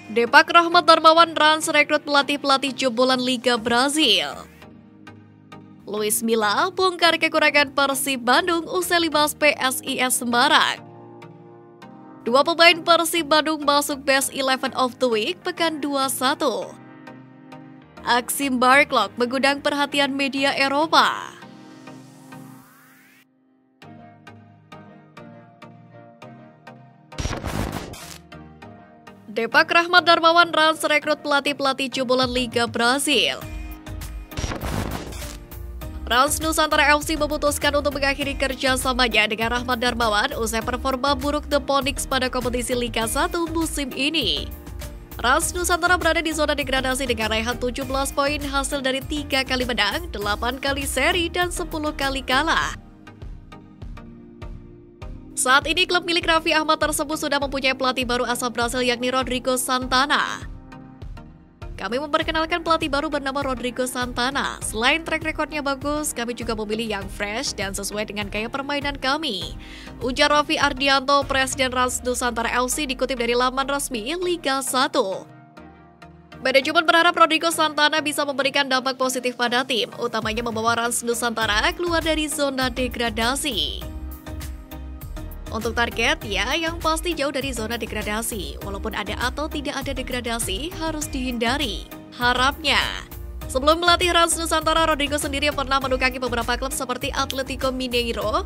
Depak Rahmat Darmawan Rans rekrut pelatih-pelatih jebolan Liga Brazil. Luis Milla bongkar kekurangan Persib Bandung usai libas PSIS Semarang. Dua pemain Persib Bandung masuk Best 11 of the Week pekan 21. Aksi Barklok mengundang perhatian media Eropa. Depak Rahmat Darmawan Rans rekrut pelatih-pelatih jebolan Liga Brazil. Rans Nusantara FC memutuskan untuk mengakhiri kerjasamanya dengan Rahmat Darmawan usai performa buruk The Phoenix pada kompetisi Liga 1 musim ini. Rans Nusantara berada di zona degradasi dengan raihan 17 poin hasil dari 3 kali menang, 8 kali seri, dan 10 kali kalah. Saat ini klub milik Raffi Ahmad tersebut sudah mempunyai pelatih baru asal Brasil yakni Rodrigo Santana. Kami memperkenalkan pelatih baru bernama Rodrigo Santana. Selain track recordnya bagus, kami juga memilih yang fresh dan sesuai dengan gaya permainan kami. Ujar Raffi Ardianto, Presiden Rans Nusantara FC dikutip dari laman resmi Liga 1. Manajemen berharap Rodrigo Santana bisa memberikan dampak positif pada tim, utamanya membawa Rans Nusantara keluar dari zona degradasi. Untuk target, ya yang pasti jauh dari zona degradasi. Walaupun ada atau tidak ada degradasi, harus dihindari. Harapnya. Sebelum melatih Rans Nusantara, Rodrigo sendiri pernah menukangi beberapa klub seperti Atletico Mineiro,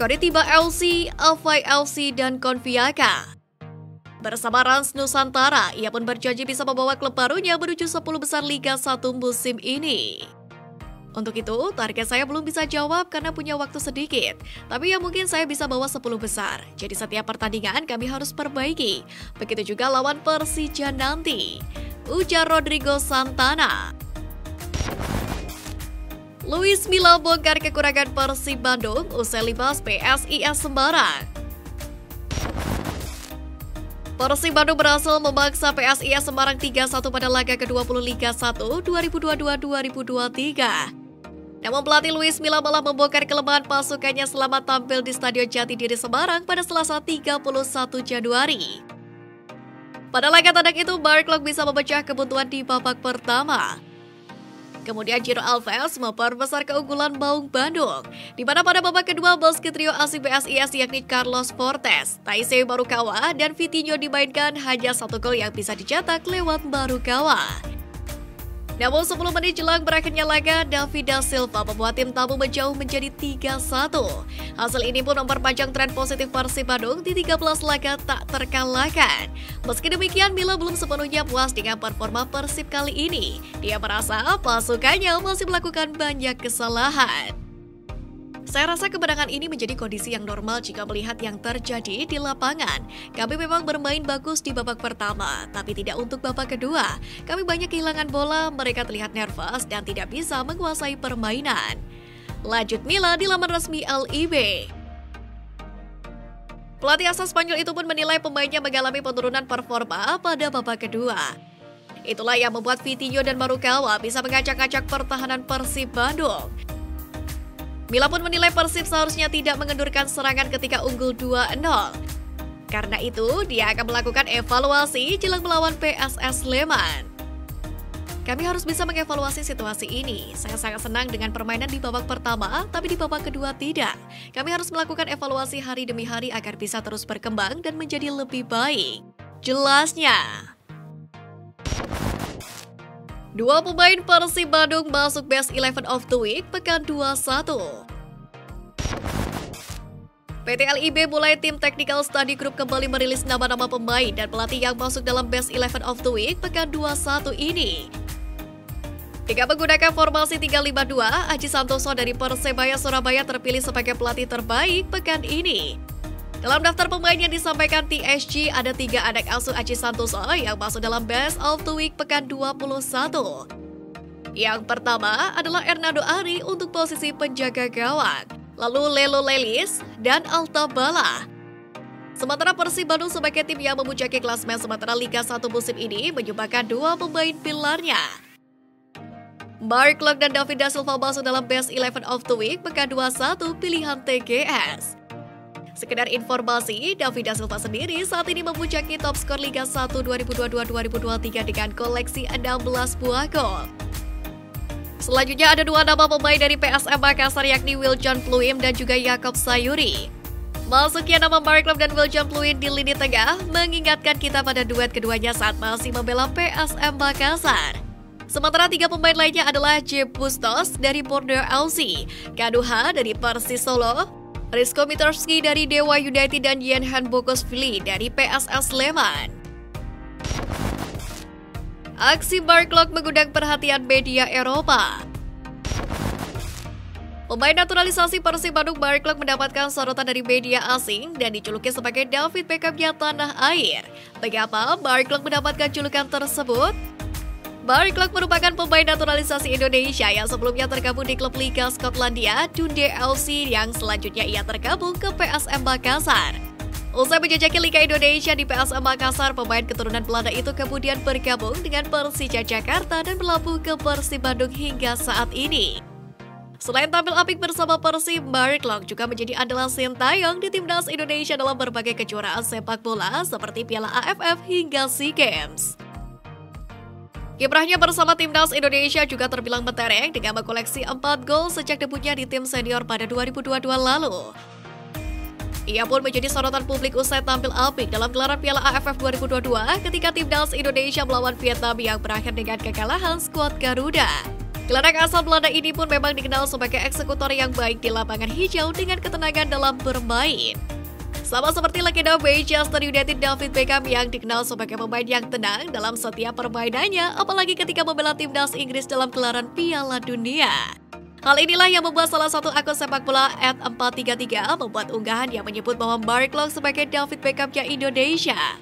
Coritiba FC, Alfai FC, dan Confiaca. Bersama Rans Nusantara, ia pun berjanji bisa membawa klub barunya menuju 10 besar Liga 1 musim ini. Untuk itu, target saya belum bisa jawab karena punya waktu sedikit. Tapi ya mungkin saya bisa bawa 10 besar. Jadi setiap pertandingan kami harus perbaiki. Begitu juga lawan Persija nanti. Ujar Rodrigo Santana. Luis Milla bongkar kekurangan Persib Bandung usai libas PSIS Semarang. Persib Bandung berhasil memaksa PSIS Semarang 3-1 pada laga ke-20 Liga 1 2022-2023. Namun pelatih Luis Milla malah membongkar kelemahan pasukannya selama tampil di Stadion Jatidiri Semarang pada Selasa 31 Januari. Pada laga tandang itu, Barklok bisa memecah kebutuhan di babak pertama. Kemudian Ciro Alves memperbesar keunggulan Maung Bandung, di mana pada babak kedua basket trio asing PSIS yakni Carlos Fortes, Taisei Marukawa, dan Vitinho dimainkan hanya 1 gol yang bisa dicetak lewat Marukawa. Namun 10 menit jelang berakhirnya laga, Davida Silva membuat tim tamu menjauh menjadi 3-1. Hasil ini pun memperpanjang tren positif Persib Bandung di 13 laga tak terkalahkan. Meski demikian, Milla belum sepenuhnya puas dengan performa Persib kali ini. Dia merasa pasukannya masih melakukan banyak kesalahan. Saya rasa kemenangan ini menjadi kondisi yang normal jika melihat yang terjadi di lapangan. Kami memang bermain bagus di babak pertama, tapi tidak untuk babak kedua. Kami banyak kehilangan bola, mereka terlihat nervous dan tidak bisa menguasai permainan. Lanjut Milla di laman resmi LIB. Pelatih asal Spanyol itu pun menilai pemainnya mengalami penurunan performa pada babak kedua. Itulah yang membuat Vitinho dan Marukawa bisa mengacak-acak pertahanan Persib Bandung. Milla pun menilai Persib seharusnya tidak mengendurkan serangan ketika unggul 2-0. Karena itu, dia akan melakukan evaluasi jelang melawan PSS Sleman. Kami harus bisa mengevaluasi situasi ini. Saya sangat senang dengan permainan di babak pertama, tapi di babak kedua tidak. Kami harus melakukan evaluasi hari demi hari agar bisa terus berkembang dan menjadi lebih baik. Jelasnya. Dua pemain Persib Bandung masuk Best 11 of the Week pekan 21. PT LIB mulai tim Technical Study Group kembali merilis nama-nama pemain dan pelatih yang masuk dalam Best 11 of the Week pekan 21 ini. Dengan menggunakan formasi 352, Aji Santoso dari Persebaya Surabaya terpilih sebagai pelatih terbaik pekan ini. Dalam daftar pemain yang disampaikan TSG, ada 3 anak asuh Aji Santoso yang masuk dalam Best of the Week pekan 21. Yang pertama adalah Hernando Ari untuk posisi penjaga gawang, lalu Lelo Lelis dan Alta Bala. Sementara Persib Bandung sebagai tim yang memuncaki klasemen sementara Liga 1 musim ini menyumbangkan 2 pemain pilarnya. Barklok dan Davida Silva masuk dalam Best 11 of the Week pekan 21 pilihan TGS. Sekedar informasi, David da Silva sendiri saat ini memuncaki top skor Liga 1 2022-2023 dengan koleksi 16 buah gol. Selanjutnya ada dua nama pemain dari PSM Makassar yakni Wiljon Pluim dan juga Yakob Sayuri. Masuknya nama Mark Klok dan Wiljon Pluim di lini tengah mengingatkan kita pada duet keduanya saat masih membela PSM Makassar. Sementara tiga pemain lainnya adalah J. Bustos dari Borneo FC, Kaduha dari Persis Solo, Rizko Mitrowski dari Dewa United dan Yenhan Bokosvili dari PSS Sleman. Aksi Mark Klok mengundang perhatian media Eropa. Pemain naturalisasi Persib Bandung Mark Klok mendapatkan sorotan dari media asing dan dijuluki sebagai David Beckham-nya tanah air. Mengapa Mark Klok mendapatkan julukan tersebut? Mark Klok merupakan pemain naturalisasi Indonesia yang sebelumnya tergabung di klub Liga Skotlandia, Dundee FC, yang selanjutnya ia tergabung ke PSM Makassar. Usai menjajaki Liga Indonesia di PSM Makassar, pemain keturunan Belanda itu kemudian bergabung dengan Persija Jakarta dan berlabuh ke Persib Bandung hingga saat ini. Selain tampil apik bersama Persib, Mark Klok juga menjadi andalan Sintayong di timnas Indonesia dalam berbagai kejuaraan sepak bola seperti Piala AFF hingga SEA Games. Kiprahnya bersama timnas Indonesia juga terbilang mentereng dengan mengkoleksi 4 gol sejak debutnya di tim senior pada 2022 lalu. Ia pun menjadi sorotan publik usai tampil apik dalam gelaran Piala AFF 2022 ketika timnas Indonesia melawan Vietnam yang berakhir dengan kekalahan skuad Garuda. Gelandang asal Belanda ini pun memang dikenal sebagai eksekutor yang baik di lapangan hijau dengan ketenangan dalam bermain. Sama seperti legenda Manchester United David Beckham yang dikenal sebagai pemain yang tenang dalam setiap permainannya, apalagi ketika membela timnas Inggris dalam gelaran Piala Dunia. Hal inilah yang membuat salah satu akun sepak bola @433 membuat unggahan yang menyebut bahwa Mark Klok sebagai David Beckham-nya Indonesia.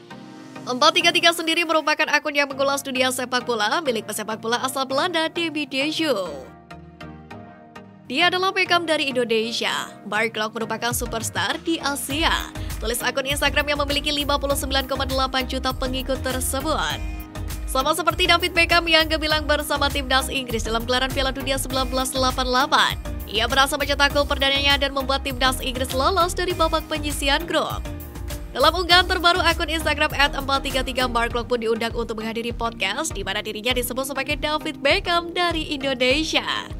433 sendiri merupakan akun yang mengulas dunia sepak bola milik pesepak bola asal Belanda Demi Dejo. Dia adalah Beckham dari Indonesia. Mark Klok merupakan superstar di Asia. Tulis akun Instagram yang memiliki 59,8 juta pengikut tersebut. Sama seperti David Beckham yang gemilang bersama timnas Inggris dalam gelaran Piala Dunia 1988. Ia berhasil mencetak gol perdananya dan membuat timnas Inggris lolos dari babak penyisihan grup. Dalam unggahan terbaru akun Instagram @433, Mark Klok pun diundang untuk menghadiri podcast di mana dirinya disebut sebagai David Beckham dari Indonesia.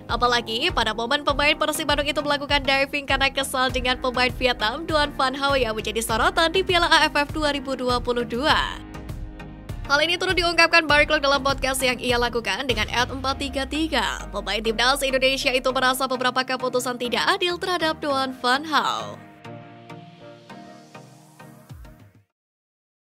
Apalagi pada momen pemain Persib Bandung itu melakukan diving karena kesal dengan pemain Vietnam Duan Van Hao yang menjadi sorotan di Piala AFF 2022. Hal ini turut diungkapkan Mark Klok dalam podcast yang ia lakukan dengan @433. Pemain timnas Indonesia itu merasa beberapa keputusan tidak adil terhadap Duan Van Hao.